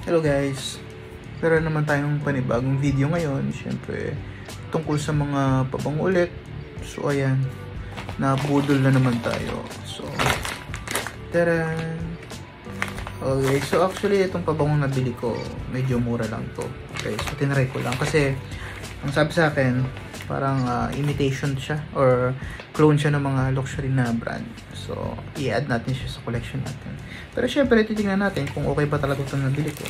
Hello guys, meron naman tayong panibagong video ngayon. Siyempre, tungkol sa mga pabango ulit. So ayan, nabudol na naman tayo. So, taran! Okay, so actually itong pabango nabili ko, medyo mura lang to. Okay, so tinry ko lang kasi ang sabi sa akin, parang imitation siya or clone siya ng mga luxury na brand. So, i-add natin siya sa collection natin. Pero syempre, titingnan natin kung okay ba talaga itong nabili ko.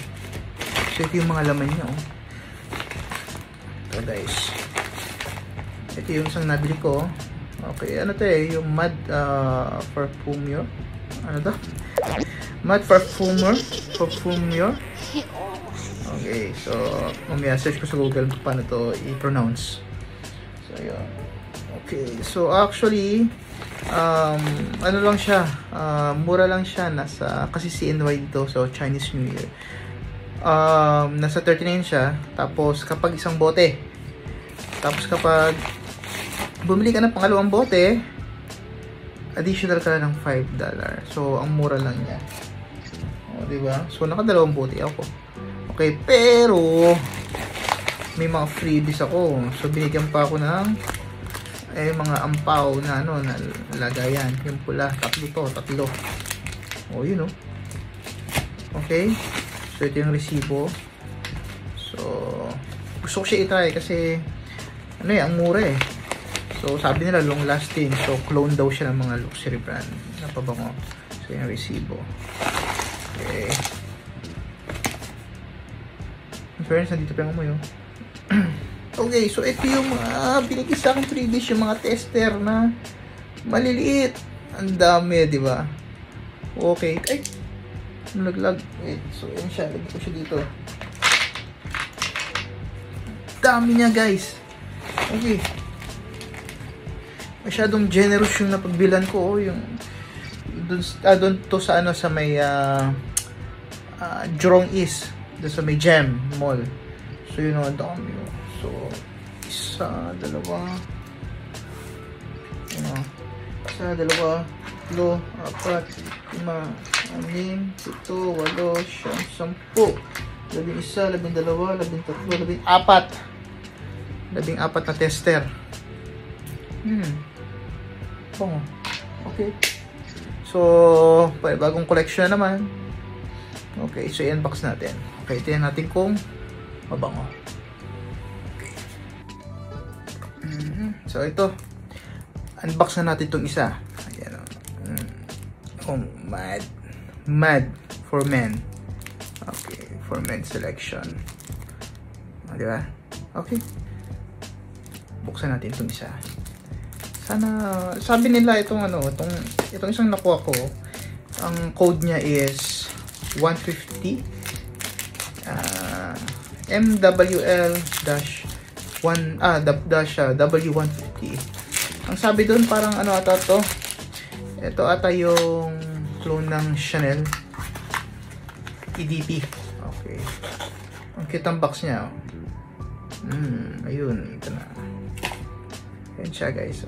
So, ito yung mga laman niya. Oh. Ito guys. Ito yung isang nabili ko. Okay, ano to eh? Yung Mad Parfumeur. Ano to? Mad Parfumeur. Okay, so mamaya search ko sa Google kung paano to i-pronounce. So, yun. Okay, so actually, ano lang siya, mura lang siya, kasi CNY dito, so Chinese New Year. Nasa 39 siya, tapos kapag isang bote, tapos kapag bumili ka ng pangalawang bote, additional ka na ng $5. So, ang mura lang niya. O, diba? So, nakadalawang bote ako. Okay, pero may mga freebies ako. So, binigyan pa ako ng mga ampaw na ano, na lagayan. Yung pula, tatlo. O, yun o. Okay. So, ito yung resibo. So, gusto ko siya itry kasi ano eh, ang mura eh. So, sabi nila long lasting. So, clone daw siya ng mga luxury brand na pabango. So, yung resibo. Okay. In fairness, nandito pa yung amoy oh. Okay, so ito yung binigay sa akin freebies, yung mga tester na maliliit. Ang dami, di ba? Okay. Ay! Nalaglag. Wait, so yan siya. Lagyan ko siya dito. Dami niya, guys. Okay. Masyadong generous yung napagbilan ko. Oh, yung doon to sa ano, sa may Jurong East. Doon sa may Gem Mall. So, yun ang dami. So, isa, dalawa. Isa, dalawa, tatlo, apat, lima, anim, pito, walo, siyam, sampu. 11, 12, 13, 14. 14 na tester. Bango. Okay. So, bagong collection na naman. Okay, so i-unbox natin. Okay, tingnan natin kung mabango. Okay. So, ito. Unbox na natin itong isa. Ayan. Oh, Mad for Men. Okay, for Men selection. Di ba? Okay. Buksan natin itong isa. Sana, sabi nila itong isang nakuha ko, ang code niya is 150 MWL-W150. Ang sabi doon parang ano ata to, ito ata yung clone ng Chanel EDP. Okay, ang cute ang box niya. Ayun, ito na. Ayan siya guys.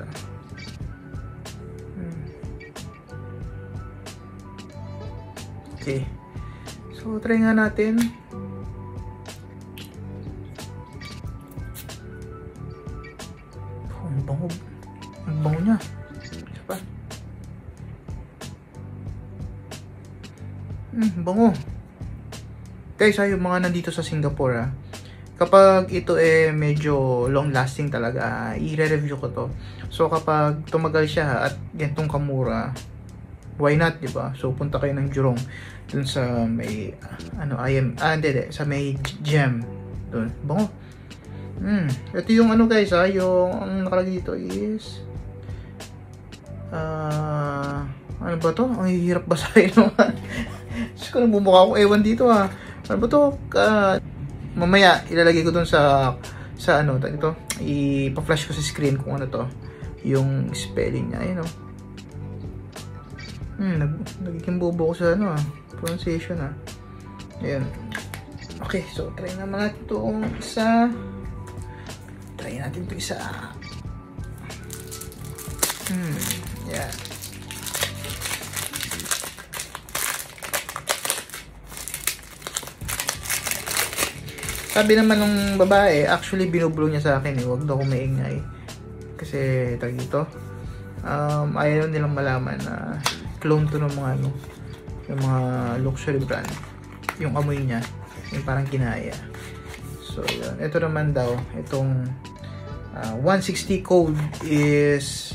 Okay, so try nga natin. Ang bango niya. Isa pa. Bango. Guys, yung mga nandito sa Singapore kapag ito medyo long lasting talaga, i-review ko to. So kapag tumagal siya at gantong kamura, why not, di ba? So punta kayo ng Jurong dun sa may sa may Gem dun. Bango. Ito yung ano guys, yung ang nakalagay dito is ano ba to? Ang hirap basahin naman. Siguro bumukha akong ewan dito Ano ba to? Mamaya ilalagay ko dun sa ano ito, ipa-flash ko sa screen kung ano to, yung spelling niya. Ayun nagiging bobo ko sa ano pronunciation Ayun. Okay, so try naman natin itong isa. Try natin ito isa. Yeah. sabi naman ng babae, actually binublo niya sa akin huwag daw akong maingay. Kasi tag dito, ayaw nilang malaman na clone to ng mga yung mga luxury brand. Yung amoy niya, yung parang ginaya. So yun, ito naman daw, itong 160 code is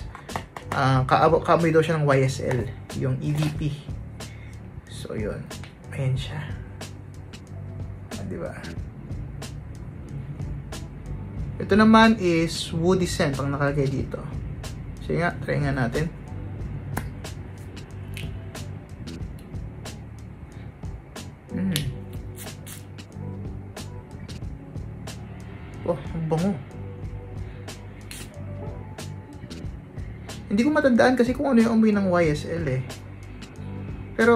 kaamoy daw siya ng YSL, yung EVP. So yun, ayan siya. Diba? Ito naman is woody scent ang nakalagay dito. Sige nga, try nga natin. Oh, ang bango. Hindi ko matandaan kasi kung ano yung amoy ng YSL eh. Pero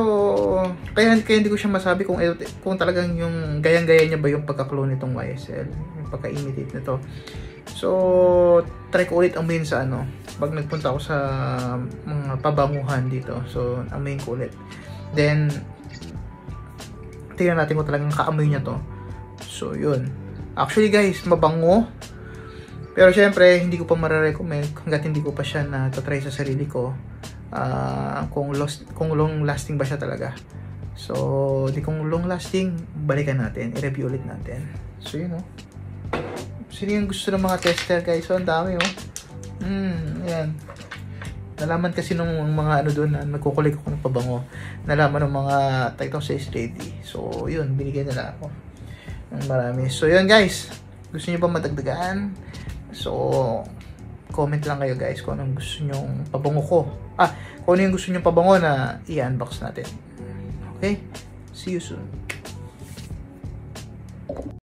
kaya hindi ko siya masabi kung talagang yung gayang-gaya niya ba yung pagka-clone nitong YSL, yung pagka-imitate nito. So, try ko ulit amoyin sa pag nagpunta ako sa mga pabanguhan dito. So, amoyin ko ulit. Then, tingnan natin kung talagang kaamoy niya to. So, yun. Actually guys, mabango. Pero syempre, hindi ko pa mararecommend hanggat hindi ko pa siya na-try sa sarili ko. Kung long lasting ba siya talaga. So, kung long lasting, balikan natin. I-review ulit natin. So, yun sino yung gusto ng mga tester guys? So, ang dami ayan. Nalaman kasi nung mga doon na nagkukulik ako ng pabango. Nalaman ng mga Titan 6 ready. So, yun. Binigyan nila ako ng marami. So, yun guys. Gusto nyo ba madagdagan? So, comment lang kayo guys kung anong gusto nyong pabango ko. Kung ano yung gusto nyong pabango na i-unbox natin. Okay? See you soon.